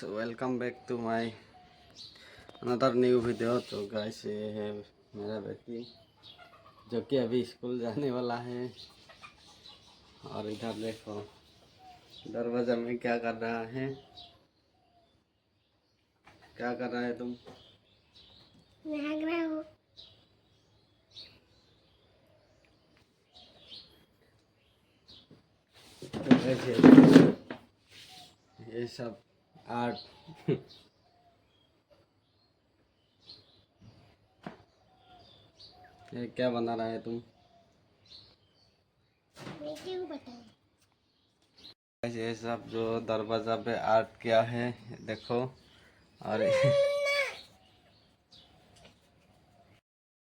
Welcome back to my another new video. तो guys ये है मेरा बेटी जो कि अभी स्कूल जाने वाला है। और इधर देखो दरवाजा में क्या कर रहा है। क्या कर रहा है तुम? भाग रहा हूँ। तो गाइस ये सब आर्ट ये क्या बना रहा है तुम? ये सब जो दरवाजा पे आर्ट किया है देखो। और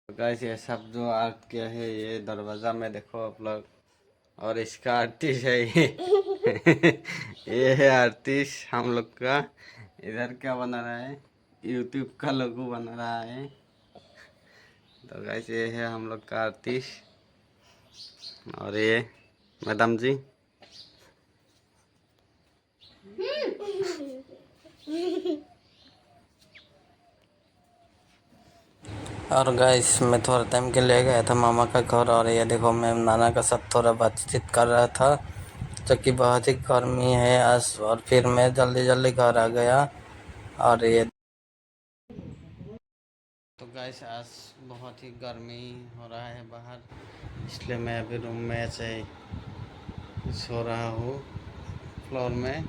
गाइस ये सब जो आर्ट किया है ये दरवाजा में देखो आप लोग। और इसका आर्टिस्ट है ये ये है आर्टिस्ट हम लोग का। इधर क्या बना रहा है? यूट्यूब का लोगो बना रहा है। तो गाइस ये है हम लोग का आर्टिस्ट। और ये मैडम जी। और गाइस मैं थोड़ा टाइम के लिए गया था मामा का घर। और ये देखो मैं नाना का साथ थोड़ा बातचीत कर रहा था जो कि बहुत ही गर्मी है आज। और फिर मैं जल्दी जल्दी घर आ गया। और ये तो गाइस आज बहुत ही गर्मी हो रहा है बाहर, इसलिए मैं अभी रूम में ऐसे ही सो रहा हूँ फ्लोर में।